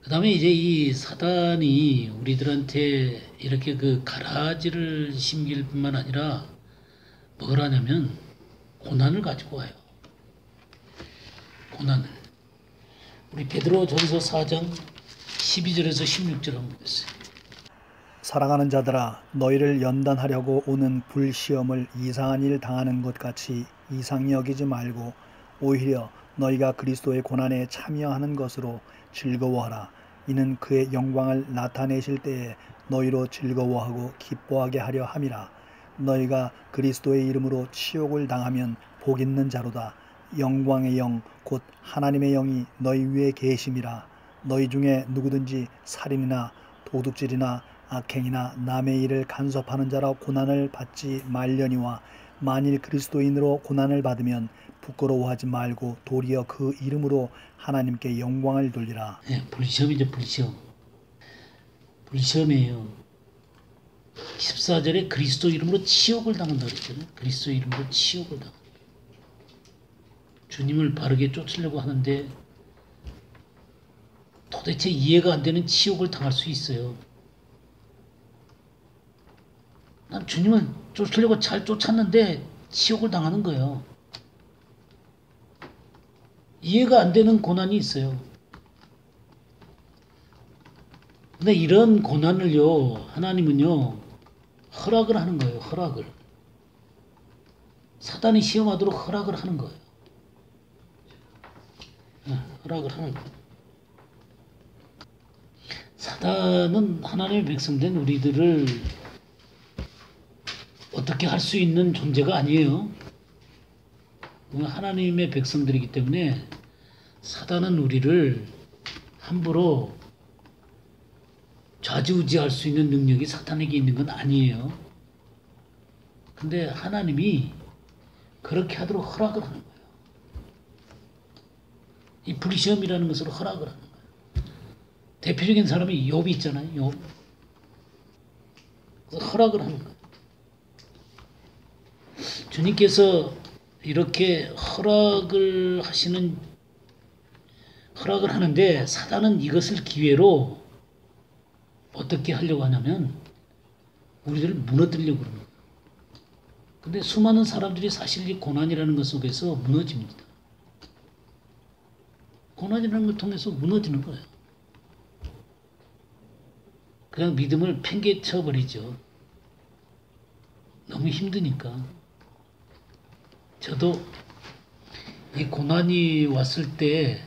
그 다음에 이제 이 사단이 우리들한테 이렇게 그 가라지를 심길 뿐만 아니라 뭘 하냐면 고난을 가지고 와요. 고난을. 우리 베드로전서 4장 12절에서 16절 한번 보겠어요. 사랑하는 자들아, 너희를 연단하려고 오는 불시험을 이상한 일 당하는 것 같이 이상히 여기지 말고 오히려 너희가 그리스도의 고난에 참여하는 것으로 즐거워하라. 이는 그의 영광을 나타내실 때에 너희로 즐거워하고 기뻐하게 하려 함이라. 너희가 그리스도의 이름으로 치욕을 당하면 복 있는 자로다. 영광의 영 곧 하나님의 영이 너희 위에 계심이라. 너희 중에 누구든지 살인이나 도둑질이나 악행이나 남의 일을 간섭하는 자라 고난을 받지 말려니와 만일 그리스도인으로 고난을 받으면 부끄러워하지 말고 도리어 그 이름으로 하나님께 영광을 돌리라. 네, 불시험이죠, 불시험. 불시험이에요. 14절에 그리스도 이름으로 치욕을 당한다 그랬잖아요. 그리스도 이름으로 치욕을 당한다. 주님을 바르게 쫓으려고 하는데 도대체 이해가 안 되는 치욕을 당할 수 있어요. 난 주님을 쫓으려고 잘 쫓았는데 치욕을 당하는 거예요. 이해가 안 되는 고난이 있어요. 근데 이런 고난을요, 하나님은요, 허락을 하는 거예요, 허락을. 사단이 시험하도록 허락을 하는 거예요. 허락을 하는 거예요. 사단은 하나님의 백성된 우리들을 어떻게 할 수 있는 존재가 아니에요. 하나님의 백성들이기 때문에 사단은 우리를 함부로 좌지우지할 수 있는 능력이 사탄에게 있는 건 아니에요. 근데 하나님이 그렇게 하도록 허락을 하는 거예요. 이 불시험이라는 것으로 허락을 하는 거예요. 대표적인 사람이 욥이 있잖아요. 욥. 그래서 허락을 하는 거예요. 주님께서 이렇게 허락을 하는데 사단은 이것을 기회로 어떻게 하려고 하냐면 우리들을 무너뜨리려고 그러는 거예요. 근데 수많은 사람들이 사실 이 고난이라는 것 속에서 무너집니다. 고난이라는 걸 통해서 무너지는 거예요. 그냥 믿음을 팽개쳐버리죠. 너무 힘드니까. 저도 이 고난이 왔을 때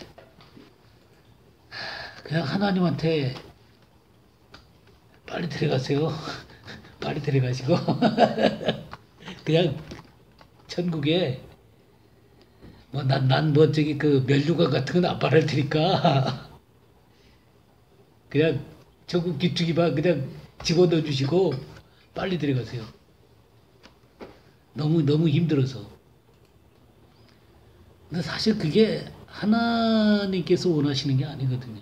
그냥 하나님한테 빨리 데려가세요. 빨리 데려가시고 그냥 천국에 난 저기 그 면류관 같은 건 안 바랄 테니까 그냥 천국 기축이만 그냥 집어넣어 주시고 빨리 데려가세요. 너무 힘들어서. 근데 사실 그게 하나님께서 원하시는 게 아니거든요.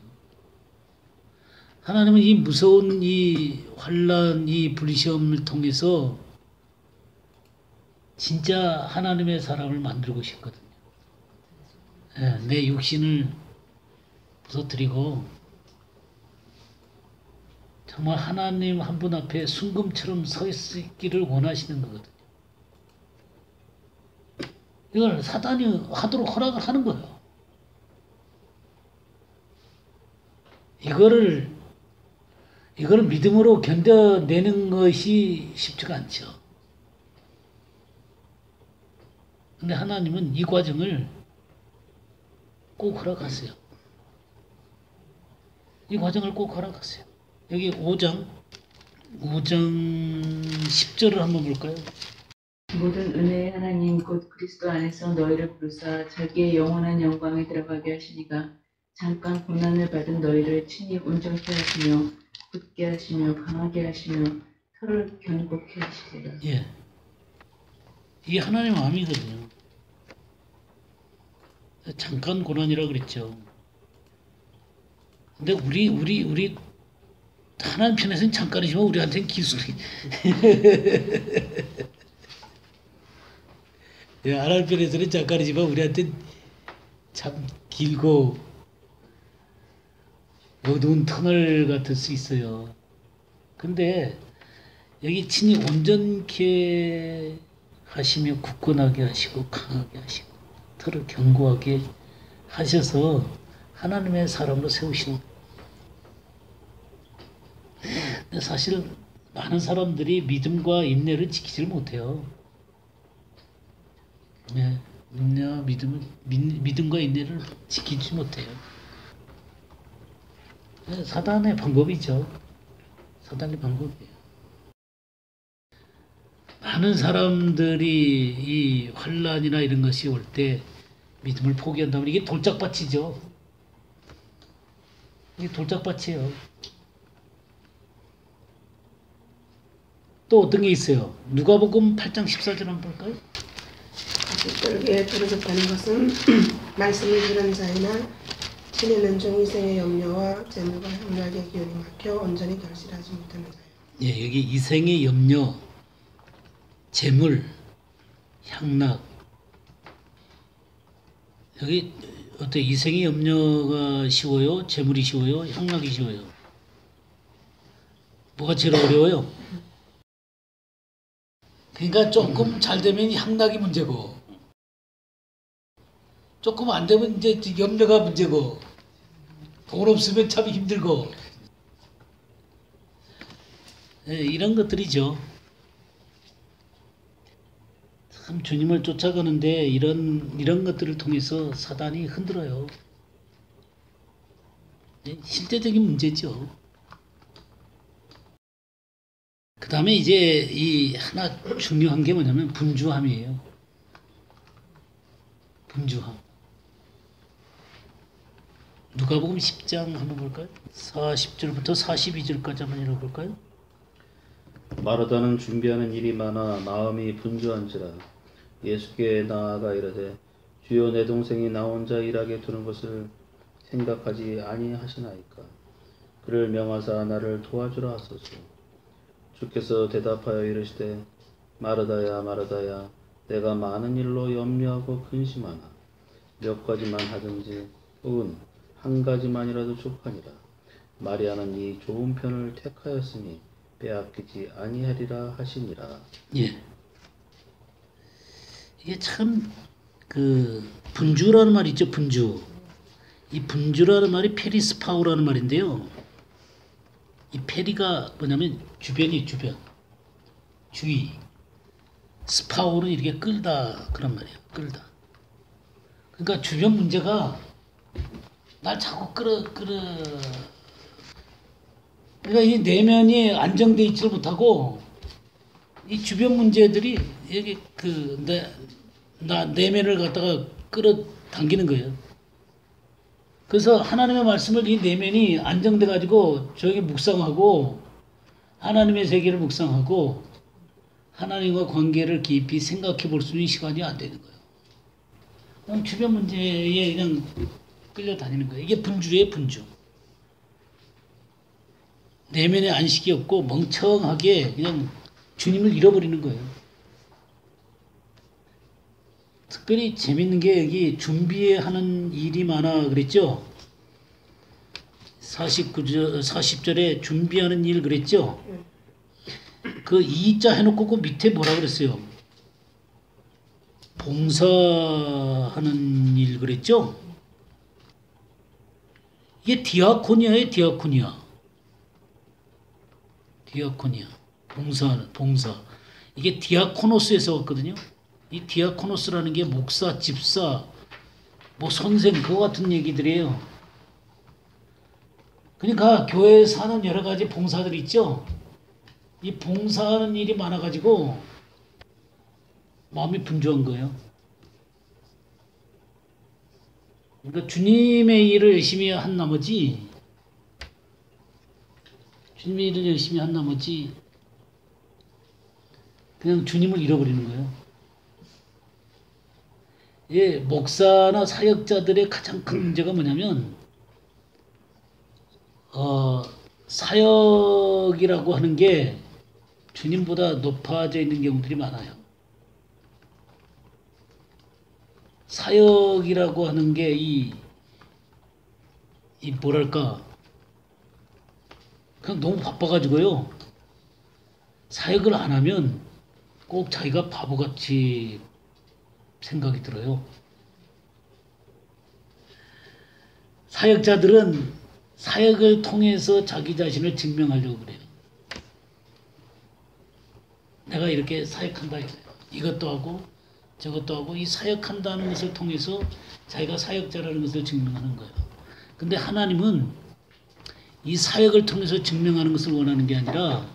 하나님은 이 무서운 이 환난, 이 불시험을 통해서 진짜 하나님의 사람을 만들고 싶거든요. 내 육신을 부서뜨리고 정말 하나님 한 분 앞에 순금처럼 서 있기를 원하시는 거거든요. 이걸 사단이 하도록 허락을 하는 거예요. 이거를 믿음으로 견뎌내는 것이 쉽지가 않죠. 근데 하나님은 이 과정을 꼭 허락하세요. 이 과정을 꼭 허락하세요. 여기 5장 10절을 한번 볼까요? 모든 은혜의 하나님 곧 그리스도 안에서 너희를 부르사 자기의 영원한 영광에 들어가게 하시니가 잠깐 고난을 받은 너희를 친히 온전케 하시며 굳게 하시며 강하게 하시며 털을 견고케 하시리라. 예, 이게 하나님의 마음이거든요. 잠깐 고난이라 그랬죠. 근데 우리 하나님 편에서는 잠깐이지만 우리한테는 기술이 예, 하나님 편에서는 잠깐이지만 우리한테는 참 길고 어두운 터널 같을 수 있어요. 근데 여기 친히 온전케 하시며 굳건하게 하시고 강하게 하시고 터를 견고하게 하셔서 하나님의 사람으로 세우시는 거예요. 근데 사실 많은 사람들이 믿음과 인내를 지키질 못해요. 네, 믿음과 인내를 지키지 못해요. 네, 사단의 방법이죠. 사단의 방법이에요. 많은 사람들이 이 환난이나 이런 것이 올 때 믿음을 포기한다면 이게 돌짝밭이죠. 이게 돌짝밭이에요. 또 어떤 게 있어요? 누가복음 8장 14절 한번 볼까요? 그에게 들어졌다는 것은 말씀을 들은 자이나 친애는 종이생의 염려와 재물과 향락의 기운이 막혀 온전히 결실하지 못하는 자예요. 예, 여기 이생의 염려, 재물, 향락. 여기 어때? 이생의 염려가 쉬워요? 재물이 쉬워요? 향락이 쉬워요? 뭐가 제일 어려워요? 그러니까 조금 잘 되면 향락이 문제고, 조금 안 되면 이제 염려가 문제고, 돈 없으면 참 힘들고, 예, 이런 것들이죠. 참 주님을 쫓아가는데 이런 것들을 통해서 사단이 흔들어요. 예, 실제적인 문제죠. 그 다음에 이제 이 하나 중요한 게 뭐냐면 분주함이에요. 분주함. 누가복음 10장 한번 볼까요? 40절부터 42절까지 한번 읽어볼까요? 마르다는 준비하는 일이 많아 마음이 분주한지라 예수께 나아가 이르되 주여 내 동생이 나 혼자 일하게 두는 것을 생각하지 아니하시나이까. 그를 명하사 나를 도와주라 하소서. 주께서 대답하여 이르시되 마르다야 마르다야 내가 많은 일로 염려하고 근심하나 몇 가지만 하든지 혹은 한 가지만이라도 족하니라. 마리아는 이 좋은 편을 택하였으니 빼앗기지 아니하리라 하시니라. 예. 이게 참 분주라는 말이 있죠. 분주. 이 분주라는 말이 페리스파우라는 말인데요. 이 페리가 뭐냐면 주변이 주변, 주의. 스파우는 이렇게 끌다 그런 말이에요. 끌다. 그러니까 주변 문제가 날 자꾸 그러니까 이 내면이 안정돼 있지를 못하고 이 주변 문제들이 여기 내면을 갖다가 끌어당기는 거예요. 그래서 하나님의 말씀을 이 내면이 안정돼 가지고 저기 묵상하고 하나님의 세계를 묵상하고 하나님과 관계를 깊이 생각해 볼 수 있는 시간이 안 되는 거예요. 그냥 주변 문제에 그냥 끌려다니는 거예요. 이게 분주예요, 분주. 내면에 안식이 없고 멍청하게 그냥 주님을 잃어버리는 거예요. 특별히 재밌는 게 여기 준비하는 일이 많아 그랬죠? 40절에 준비하는 일 그랬죠? 그 이자 해놓고 그 밑에 뭐라 그랬어요? 봉사하는 일 그랬죠? 이게 디아코니아예요, 디아코니아. 디아코니아. 봉사. 이게 디아코노스에서 왔거든요. 이 디아코노스라는 게 목사, 집사, 뭐 선생 그거 같은 얘기들이에요. 그러니까 교회에 사는 여러 가지 봉사들이 있죠. 이 봉사하는 일이 많아가지고 마음이 분주한 거예요. 그러니까 주님의 일을 열심히 한 나머지 그냥 주님을 잃어버리는 거예요. 예, 목사나 사역자들의 가장 큰 문제가 뭐냐면 사역이라고 하는 게 주님보다 높아져 있는 경우들이 많아요. 사역이라고 하는 게 이 뭐랄까 그냥 너무 바빠가지고요. 사역을 안 하면 꼭 자기가 바보같이 생각이 들어요. 사역자들은 사역을 통해서 자기 자신을 증명하려고 그래요. 내가 이렇게 사역한다 이거예요. 이것도 하고 저것도 하고 이 사역한다는 것을 통해서 자기가 사역자라는 것을 증명하는 거예요. 근데 하나님은 이 사역을 통해서 증명하는 것을 원하는 게 아니라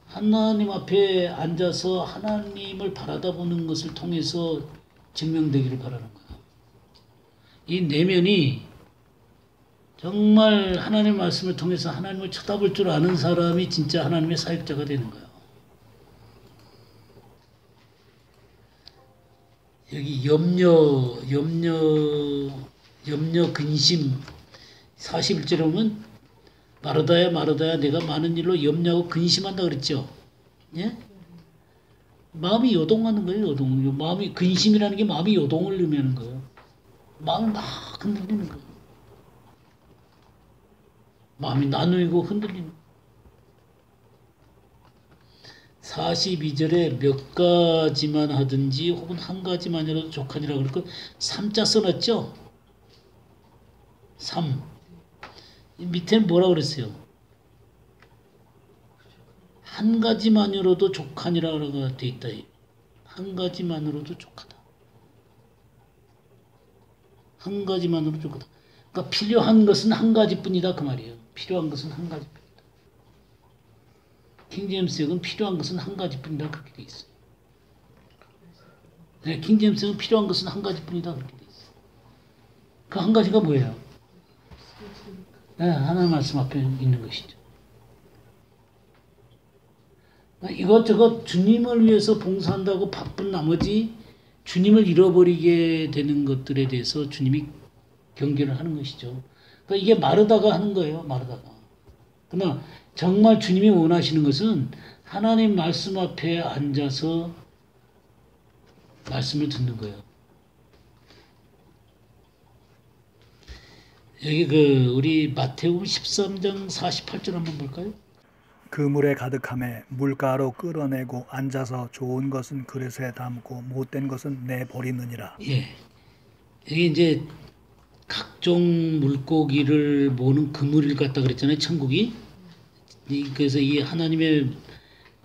하나님 앞에 앉아서 하나님을 바라다보는 것을 통해서 증명되기를 바라는 거예요. 이 내면이 정말 하나님의 말씀을 통해서 하나님을 쳐다볼 줄 아는 사람이 진짜 하나님의 사역자가 되는 거예요. 여기 염려, 근심 41절에 보면 마르다야 마르다야 내가 많은 일로 염려하고 근심한다 그랬죠. 예? 마음이 요동하는 거예요. 요동. 마음이 근심이라는 게 마음이 요동을 의미하는 거예요. 마음을 막 흔들리는 거예요. 마음이 나누이고 흔들리는 거예요. 42절에 몇 가지만 하든지 혹은 한 가지만이라도 족하니라 그럴 거 3자 써놨죠? 3. 밑에는 뭐라 그랬어요? 한 가지만으로도 족하니라가 돼 있다. 한 가지만으로도 족하다. 한 가지만으로도 족하다. 그러니까 필요한 것은 한 가지뿐이다 그 말이에요. 필요한 것은 한 가지뿐이다. 킹제임스역은 필요한 것은 한 가지뿐이다 그렇게 돼 있어요. 네, 킹제임스역은 필요한 것은 한 가지뿐이다 그렇게 돼 있어요. 그 한 가지가 뭐예요? 네, 하나님 말씀 앞에 있는 것이죠. 이것저것 주님을 위해서 봉사한다고 바쁜 나머지 주님을 잃어버리게 되는 것들에 대해서 주님이 경계를 하는 것이죠. 그러니까 이게 마르다가 하는 거예요. 마르다가. 그러나 정말 주님이 원하시는 것은 하나님 말씀 앞에 앉아서 말씀을 듣는 거예요. 여기 우리 마태복음 13장 48절 한번 볼까요? 그물에 가득함에 물가로 끌어내고 앉아서 좋은 것은 그릇에 담고 못된 것은 내버리느니라. 예. 여기 이제 각종 물고기를 모는 그물을 갖다 그랬잖아요. 천국이. 그래서 이 하나님의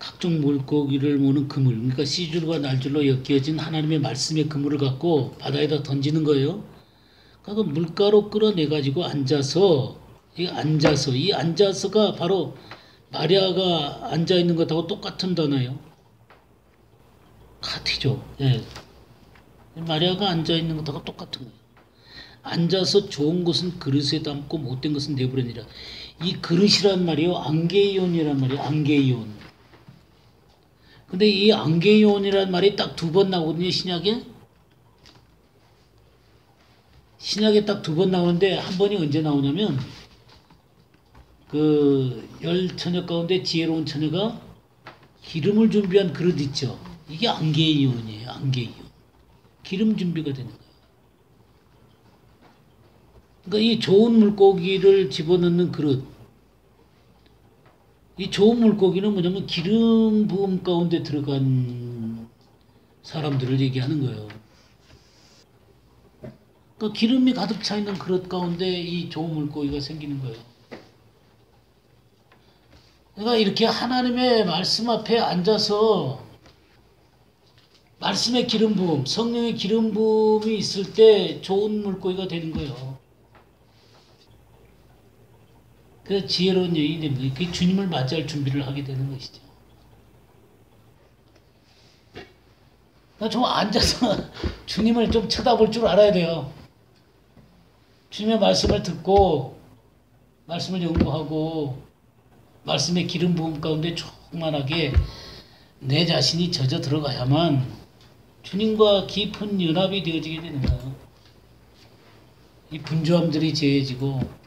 각종 물고기를 모는 그물, 그러니까 씨줄과 날줄로 엮여진 하나님의 말씀의 그물을 갖고 바다에다 던지는 거예요. 그러니까 물가로 끌어내가지고 이 앉아서가 바로 마리아가 앉아있는 것하고 똑같은 단어예요. 같이죠. 예. 마리아가 앉아있는 것하고 똑같은 거예요. 앉아서 좋은 것은 그릇에 담고 못된 것은 내버리니라. 이 그릇이란 말이요. 안게이온이란 말이에요. 안게이온. 근데 이 안게이온이란 말이 딱 2번 나오거든요. 신약에 딱 2번 나오는데 한 번이 언제 나오냐면 열 처녀 가운데 지혜로운 처녀가 기름을 준비한 그릇 있죠. 이게 안게이온이에요. 안게이온. 기름 준비가 되는 거예요. 그러니까 이 좋은 물고기를 집어넣는 그릇. 이 좋은 물고기는 뭐냐면 기름 부음 가운데 들어간 사람들을 얘기하는 거예요. 그러니까 기름이 가득 차 있는 그릇 가운데 이 좋은 물고기가 생기는 거예요. 그러니까 이렇게 하나님의 말씀 앞에 앉아서 말씀의 기름 부음, 성령의 기름 부음이 있을 때 좋은 물고기가 되는 거예요. 그래서 지혜로운 여인이 됩니다. 그게 주님을 맞이할 준비를 하게 되는 것이죠. 좀 앉아서 주님을 좀 쳐다볼 줄 알아야 돼요. 주님의 말씀을 듣고 말씀을 연구하고 말씀의 기름 부음 가운데 충만하게 내 자신이 젖어 들어가야만 주님과 깊은 연합이 되어지게 되는 거예요. 이 분주함들이 제해지고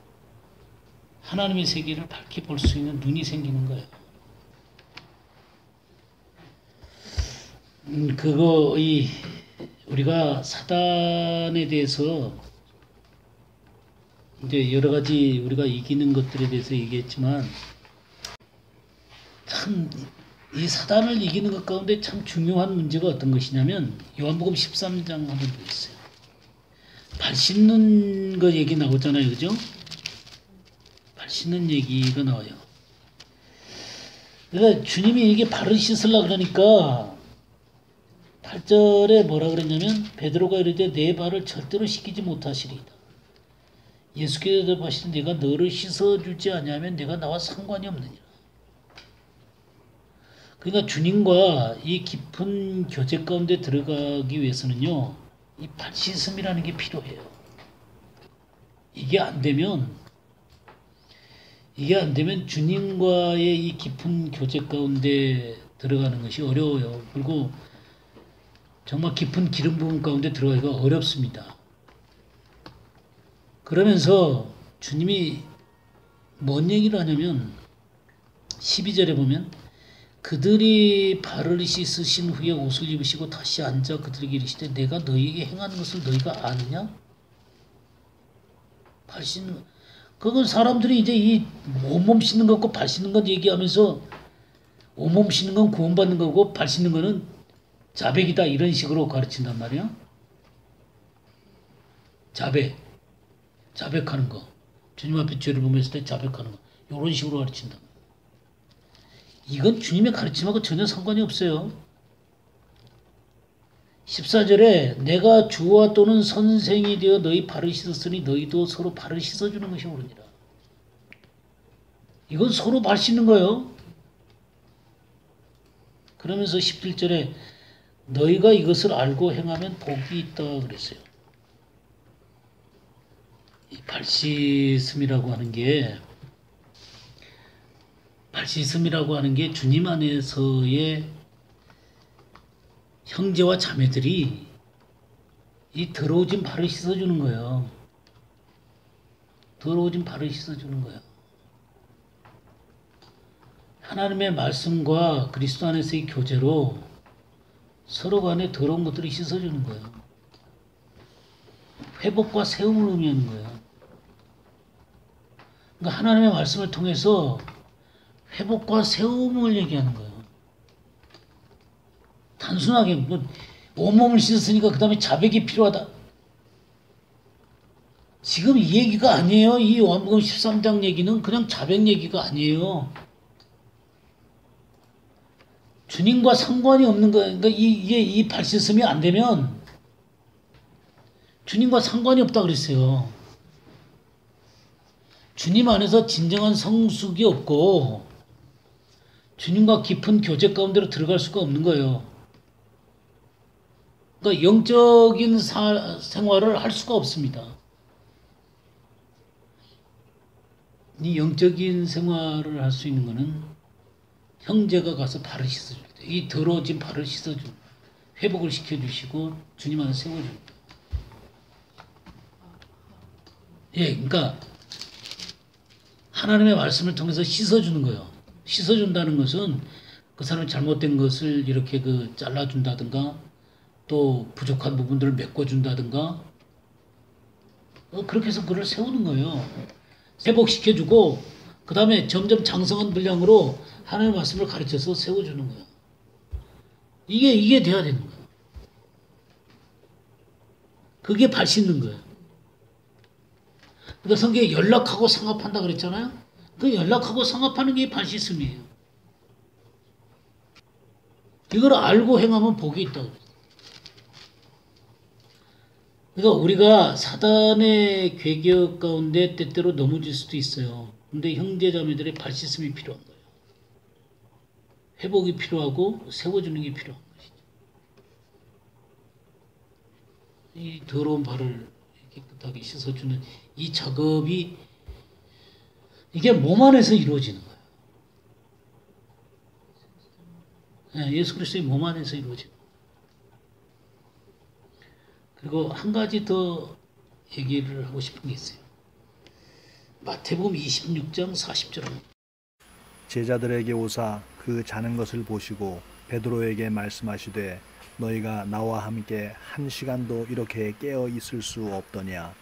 하나님의 세계를 밝히 볼 수 있는 눈이 생기는 거예요. 우리가 사단에 대해서 이제 여러 가지 우리가 이기는 것들에 대해서 얘기했지만 참 이 사단을 이기는 것 가운데 참 중요한 문제가 어떤 것이냐면 요한복음 13장 한번 보겠어요. 발 씻는 거 얘기 나오잖아요. 그죠? 발 씻는 얘기가 나와요. 그러니까 주님이 이게 발을 씻으려고 그러니까 8절에 뭐라 그랬냐면 베드로가 이르되 내 발을 절대로 씻기지 못하시리이다. 예수께서 대답하시되 내가 너를 씻어주지 아니하면 내가 나와 상관이 없느니라. 그러니까 주님과 이 깊은 교제 가운데 들어가기 위해서는요. 이 발 씻음이라는 게 필요해요. 이게 안 되면 주님과의 이 깊은 교제 가운데 들어가는 것이 어려워요. 그리고 정말 깊은 기름 부분 가운데 들어가기가 어렵습니다. 그러면서 주님이 뭔 얘기를 하냐면 12절에 보면 그들이 발을 씻으신 후에 옷을 입으시고 다시 앉아 그들에게 이르시되 내가 너희에게 행하는 것을 너희가 아느냐? 발 씻는 것. 그건 사람들이 이제 이 온몸 씻는 것과 발 씻는 것 얘기하면서 온몸 씻는 건 구원받는 거고 발 씻는 거는 자백이다 이런 식으로 가르친단 말이야. 자백하는 거. 주님 앞에 죄를 범했을 때 자백하는 거. 이런 식으로 가르친다. 이건 주님의 가르침하고 전혀 상관이 없어요. 14절에 내가 주와 또는 선생이 되어 너희 발을 씻었으니 너희도 서로 발을 씻어주는 것이 옳으니라. 이건 서로 발 씻는 거예요. 그러면서 17절에 너희가 이것을 알고 행하면 복이 있다 그랬어요. 이 발 씻음이라고 하는 게 주님 안에서의 형제와 자매들이 이 더러워진 발을 씻어주는 거예요. 더러워진 발을 씻어주는 거예요. 하나님의 말씀과 그리스도 안에서의 교제로 서로 간에 더러운 것들을 씻어주는 거예요. 회복과 세움을 의미하는 거예요. 그러니까 하나님의 말씀을 통해서 회복과 세움을 얘기하는 거예요. 단순하게 뭐 온몸을 씻었으니까 그 다음에 자백이 필요하다. 지금 이 얘기가 아니에요. 이 요한복음 13장 얘기는 그냥 자백 얘기가 아니에요. 주님과 상관이 없는 거예요. 그러니까 이 발 씻음이 안 되면 주님과 상관이 없다 그랬어요. 주님 안에서 진정한 성숙이 없고 주님과 깊은 교제 가운데로 들어갈 수가 없는 거예요. 그러니까 영적인 생활을 할 수가 없습니다. 이 영적인 생활을 할 수 있는 것은 형제가 가서 발을 씻어줄 때, 이 더러워진 발을 씻어주고 회복을 시켜주시고 주님 안에 세워줍니다. 예, 그러니까 하나님의 말씀을 통해서 씻어주는 거예요. 씻어준다는 것은 그 사람이 잘못된 것을 이렇게 잘라준다든가 또 부족한 부분들을 메꿔준다든가 그렇게 해서 그를 세우는 거예요. 회복시켜주고 그 다음에 점점 장성한 분량으로 하나님의 말씀을 가르쳐서 세워주는 거예요. 이게 돼야 되는 거예요. 그게 발 씻는 거예요. 그러니까 성경에 연락하고 상합한다 그랬잖아요. 그 연락하고 상합하는 게 발 씻음이에요. 이걸 알고 행하면 복이 있다고 그랬어요. 그러니까 우리가 사단의 괴격 가운데 때때로 넘어질 수도 있어요. 근데 형제자매들의 발 씻음이 필요한 거예요. 회복이 필요하고 세워주는 게 필요한 것이죠. 이 더러운 발을 깨끗하게 씻어주는 이 작업이 이게 몸 안에서 이루어지는 거예요. 예수 그리스도의 몸 안에서 이루어지는 거예요. 그리고 한 가지 더 얘기를 하고 싶은 게 있어요. 마태복음 26장 40절입니다. 제자들에게 오사 그 자는 것을 보시고 베드로에게 말씀하시되 너희가 나와 함께 한 시간도 이렇게 깨어 있을 수 없더냐.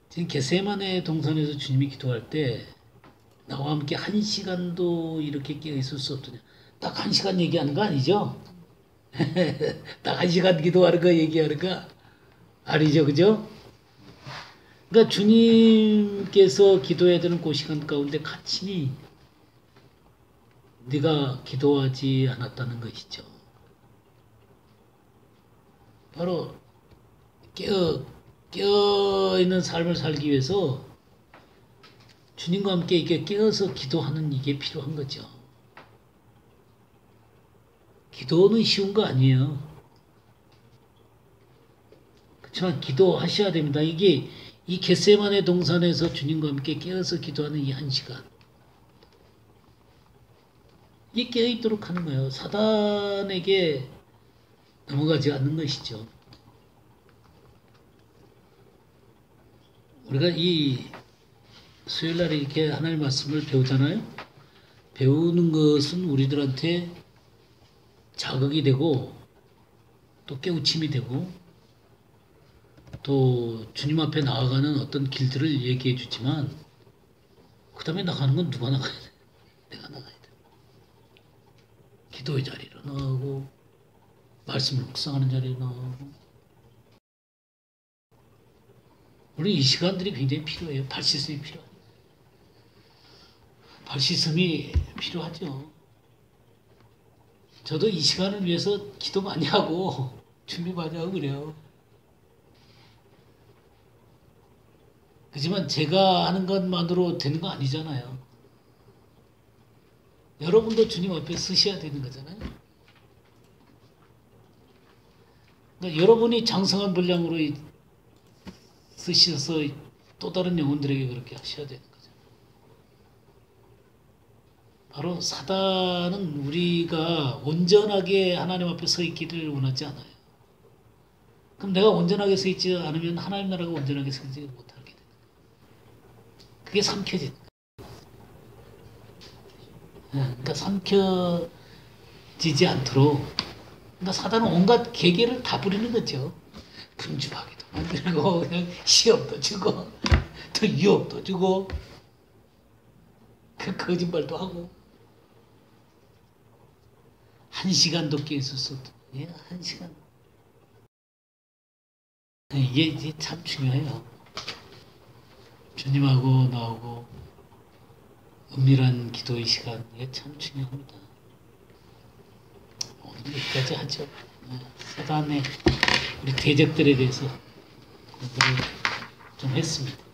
지금 겟세마네 동산에서 주님이 기도할 때 나와 함께 1시간도 이렇게 깨어 있을 수 없더냐. 딱 1시간 얘기하는 거 아니죠? 딱 1시간 기도하는 거 얘기하는 거 아니죠, 그죠? 그러니까 주님께서 기도해야 되는 그 시간 가운데 같이 네가 기도하지 않았다는 것이죠. 바로 깨어 있는 삶을 살기 위해서 주님과 함께 이렇게 깨어서 기도하는 이게 필요한 거죠. 기도는 쉬운 거 아니에요. 그렇지만 기도하셔야 됩니다. 이게 이 겟세마네 동산에서 주님과 함께 깨어서 기도하는 이 1시간. 이게 깨어있도록 하는 거예요. 사단에게 넘어가지 않는 것이죠. 우리가 이 수요일날에 이렇게 하나님의 말씀을 배우잖아요. 배우는 것은 우리들한테 자극이 되고 또 깨우침이 되고 또 주님 앞에 나아가는 어떤 길들을 얘기해 주지만 그 다음에 나가는 건 누가 나가야 돼? 내가 나가야 돼. 기도의 자리로 나가고 말씀을 묵상하는 자리로 나가고 우리 이 시간들이 굉장히 필요해요. 발씻음이 필요해요. 발씻음이 필요하죠. 저도 이 시간을 위해서 기도 많이 하고 준비 많이 하고 그래요. 그렇지만 제가 하는 것만으로 되는 거 아니잖아요. 여러분도 주님 앞에 서셔야 되는 거잖아요. 그러니까 여러분이 장성한 분량으로 쓰셔서 또 다른 영혼들에게 그렇게 하셔야 되는 거죠. 바로 사단은 우리가 온전하게 하나님 앞에 서 있기를 원하지 않아요. 그럼 내가 온전하게 서 있지 않으면 하나님 나라가 온전하게 서 있지 못하게 돼요. 그게 삼켜지는 거예요. 그러니까 삼켜지지 않도록 그러니까 사단은 온갖 계계를 다 부리는 거죠. 분주하게도 만들고 그냥 시험도 주고 또 유혹도 주고 그 거짓말도 하고 1시간도 깨있을 수 없다. 예, 1시간. 이게 참 중요해요. 주님하고 나하고 은밀한 기도의 시간 이게 참 중요합니다. 오늘 여기까지 하죠. 사단의 우리 대적들에 대해서 공부를 좀 했습니다.